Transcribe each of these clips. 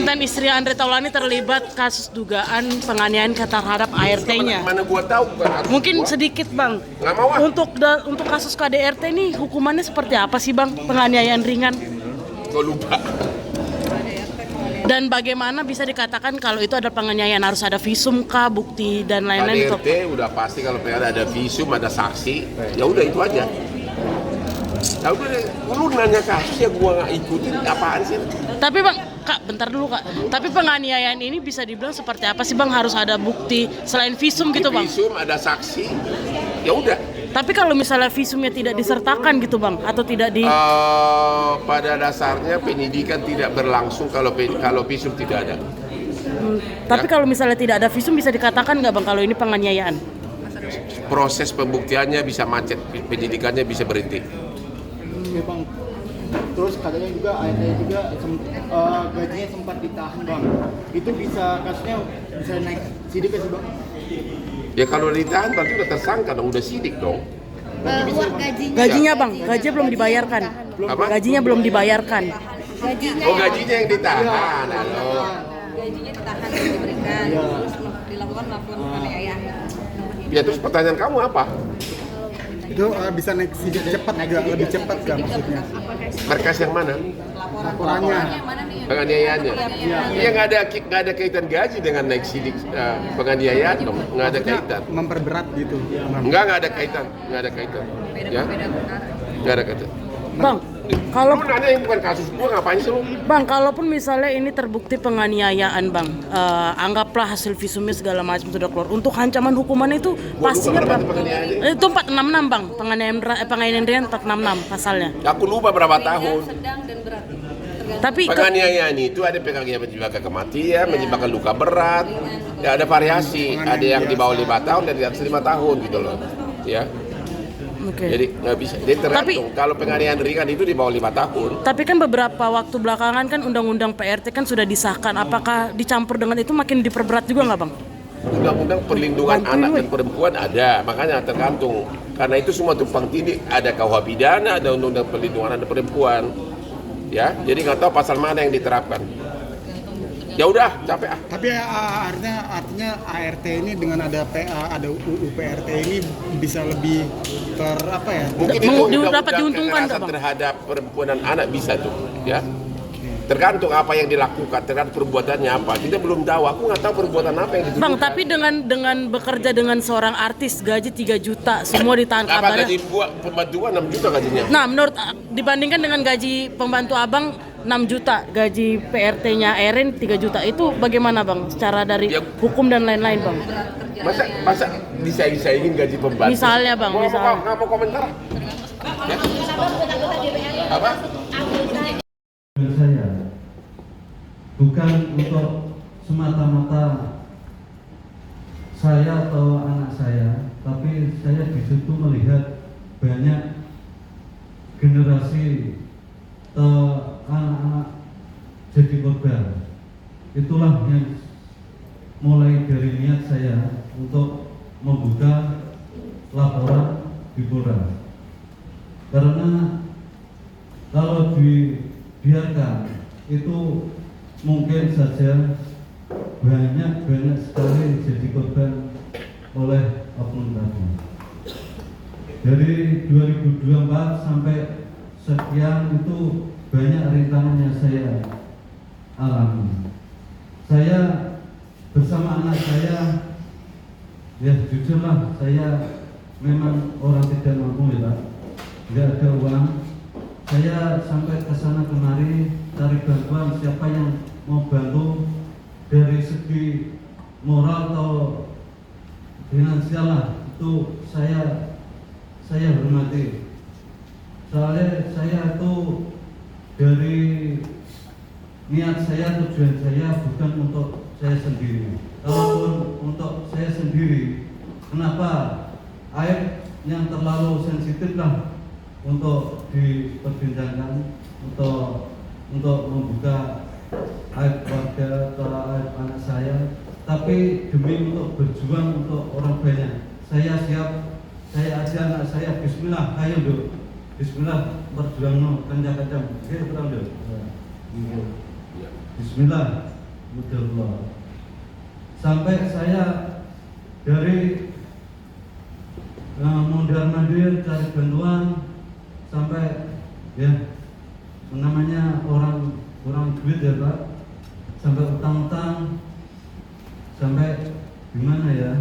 Mantan istri Andre Taulani terlibat kasus dugaan penganiayaan terhadap ART-nya. Mana gua tahu bukan Mungkin sedikit bang. Nggak mau ah. Untuk kasus KDRT ini hukumannya seperti apa sih bang? Penganiayaan ringan. Gua lupa. Dan bagaimana bisa dikatakan kalau itu adalah penganiayaan, harus ada visum kah, bukti dan lain-lain? KDRT udah pasti kalau ada visum, ada saksi, ya udah itu aja. Ya udah, lu nanya kasus ya gua nggak ikutin, apaan sih? Tapi bang, kak, bentar dulu kak. Tapi penganiayaan ini bisa dibilang seperti apa sih bang? Harus ada bukti selain visum gitu bang? Visum, ada saksi, ya udah. Tapi kalau misalnya visumnya tidak disertakan gitu bang, atau tidak di... Pada dasarnya penyidikan tidak berlangsung kalau visum tidak ada. Tapi kalau misalnya tidak ada visum bisa dikatakan nggak bang kalau ini penganiayaan? Proses pembuktiannya bisa macet, penyidikannya bisa berhenti. Oke bang, terus katanya juga ART juga gajinya sempat ditahan bang. Itu bisa kasusnya bisa naik sidik sih bang? Ya kalau ditahan berarti udah tersangka dong, udah sidik dong. Gajinya bang, gajinya belum dibayarkan. Apa? Gajinya belum dibayarkan. Oh gajinya yang ditahan, halo. Gajinya ditahan dan diberikan, terus dilakukan penganiayaan. Ya terus pertanyaan kamu apa? Itu bisa naik sidik cepat nggak? Lebih cepat nggak maksudnya? Berkas yang mana? Laporannya. Penganiayaannya. Iya nggak ada kaitan gaji dengan naik sidik penganiayaan dong, nggak ada kaitan. Memperberat gitu. Nggak ada kaitan, ya, nggak ada kaitan. Bang, kalau Lu nanya yang bukan kasus gua ngapain sih lu? bang, kalaupun misalnya ini terbukti penganiayaan bang, anggaplah hasil visumnya segala macam sudah keluar. Untuk ancaman hukuman itu pastinya berapa? Itu 466 bang, penganiayaan ringan 466 pasalnya. Aku lupa berapa tahun. Sedang dan berat. Tapi Penganiayaan itu ada penganiayaan menyebabkan kematian, menyebabkan luka berat, ya ada variasi. Ada yang di bawah 5 tahun dan di atas 5 tahun gitu loh, ya. oke. Jadi nggak bisa. Jadi tergantung. Kalau penganiayaan ringan itu di bawah 5 tahun. Tapi kan beberapa waktu belakangan kan undang-undang PRT kan sudah disahkan. Apakah dicampur dengan itu makin diperberat juga nggak bang? Undang-undang perlindungan anak dan perempuan ada, makanya tergantung. Karena itu semua tumpang tindih. Ada KUH pidana, ada undang-undang perlindungan anak dan perempuan. Ya, jadi nggak tahu pasal mana yang diterapkan. Ya udah, capek ah. Tapi artinya ART ini dengan ada ada UU PRT ini bisa lebih apa ya? Mungkin Dapat itu undang-undang diuntungkan, kekerasan Bang? terhadap perempuan dan anak bisa tuh, ya. Tergantung apa yang dilakukan, tergantung perbuatannya apa. Kita belum tahu. Aku nggak tahu perbuatan apa yang dituduhkan. Bang, tapi dengan bekerja dengan seorang artis gaji 3 juta semua ditahan Apa kabarnya. gaji pembantu 6 juta gajinya? Nah, menurut dibandingkan dengan gaji pembantu abang 6 juta, gaji PRT-nya Erin 3 juta, itu bagaimana bang? Secara dari Ya. hukum dan lain-lain bang? Masa disaing-saingin gaji pembantu? Misalnya bang, misalnya. Nggak mau komentar? Ya? Apa? Saya bukan untuk semata-mata saya atau anak saya, tapi saya di situ melihat banyak generasi anak-anak jadi korban. Itulah yang mulai dari niat saya untuk membuka laporan di Polres. Karena kalau dibiarkan itu mungkin saja banyak sekali jadi korban oleh oknum tadi. Dari 2024 sampai sekian itu banyak rintangan yang saya alami. Saya bersama anak saya, ya jujurlah saya memang orang tidak mampu ya Pak, nggak ada uang. Saya sampai ke sana kemari cari bantuan siapa yang mau bantu dari segi moral atau finansial lah, itu saya hormati. Soalnya saya itu dari niat saya, tujuan saya bukan untuk saya sendiri. Kalaupun untuk saya sendiri, kenapa air yang terlalu sensitif lah untuk diperbincangkan, untuk membuka aib keluarga atau aib anak saya, tapi demi untuk berjuang untuk orang banyak, saya siap. Saya ajak anak saya, Bismillah, ayo dulu, Bismillah, berjuang no, kencang-kencang, kita berang dulu. Bismillah, mudahullah. Sampai saya dari mondar-mandir cari bantuan sampai ya namanya orang duit ya Pak, sampai utang-utang, sampai gimana ya,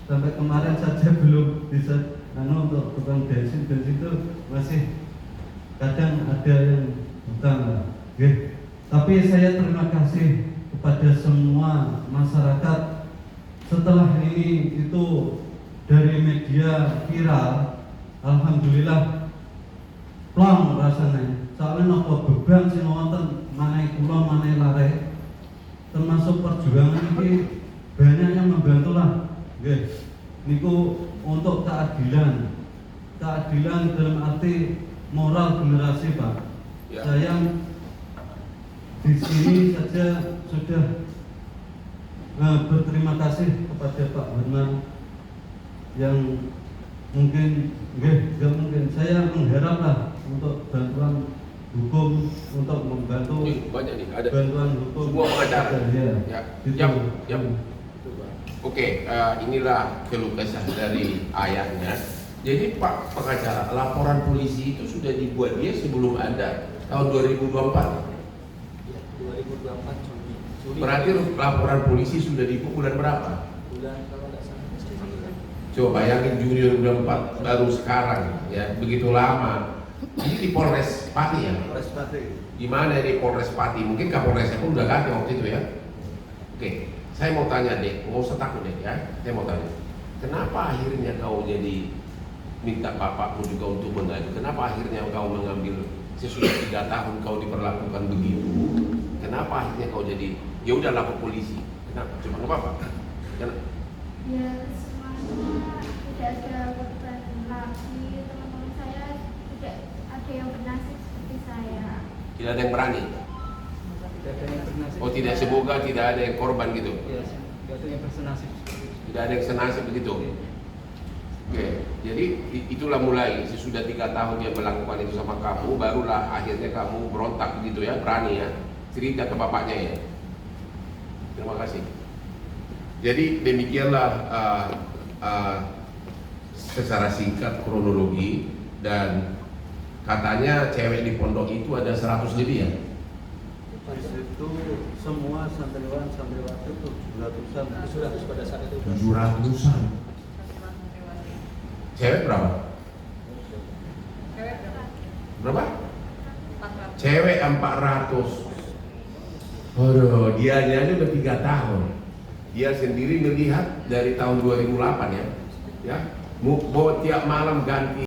sampai kemarin saja belum bisa untuk tukang bensin itu masih kadang ada yang utang lah. Tapi saya terima kasih kepada semua masyarakat setelah ini itu dari media viral, alhamdulillah plong rasanya. Soalnya nopo beban sing wonten manai kula manai lare, termasuk perjuangan ini banyak yang membantu lah. Nggih. Niku untuk keadilan dalam arti moral generasi Pak. Ya. Saya di sini saja sudah berterima kasih kepada Pak Herman yang mungkin saya mengharaplah untuk bantuan hukum untuk membantu Banyak nih, ada bantuan hukum semua pengacara. ya, gitu. Yap. Oke, inilah keluh kesah dari ayahnya. Jadi Pak pengacara, laporan polisi itu sudah dibuat dia sebelum ada tahun 2024. 2024 Juli. Berarti laporan polisi sudah dibuat bulan berapa? Bulan kalau nggak salah Juli. Coba bayangin Juli 2024 baru sekarang ya, begitu lama. Ini di Polres Pati ya? Polres Pati. Di mana di Polres Pati? Mungkin Kapolresnya pun udah ganti waktu itu ya. Oke, saya mau tanya deh, nggak usah takut deh ya. Saya mau tanya, kenapa akhirnya kau jadi minta bapakmu juga untuk mengadu? Kenapa akhirnya kau mengambil sesudah 3 tahun kau diperlakukan begitu? Kenapa akhirnya kau jadi ya udah lapor polisi? Kenapa? Cuma nggak apa-apa. Kenapa? Ya semuanya tidak ada korban lagi, teman-teman saya tidak ada yang bernasib seperti saya. Tidak ada yang berani. Tidak ada yang bernasib. Oh tidak, semoga tidak ada yang korban gitu. Ya, tidak ada yang bernasib. Tidak ada yang senasib begitu. Oke, jadi itulah mulai sesudah 3 tahun dia melakukan itu sama kamu, barulah akhirnya kamu berontak gitu ya, berani ya, cerita ke bapaknya ya. Terima kasih. Jadi demikianlah secara singkat kronologi, dan katanya cewek di pondok itu ada 100 lebih ya? Di situ semua santriwan itu 700-an. 700 pada saat itu. 700-an. Cewek berapa? Cewek berapa? Berapa? 400. Cewek 400. Aduh, dianya aja udah 3 tahun. Dia sendiri melihat dari tahun 2008 ya. Ya, mau tiap malam ganti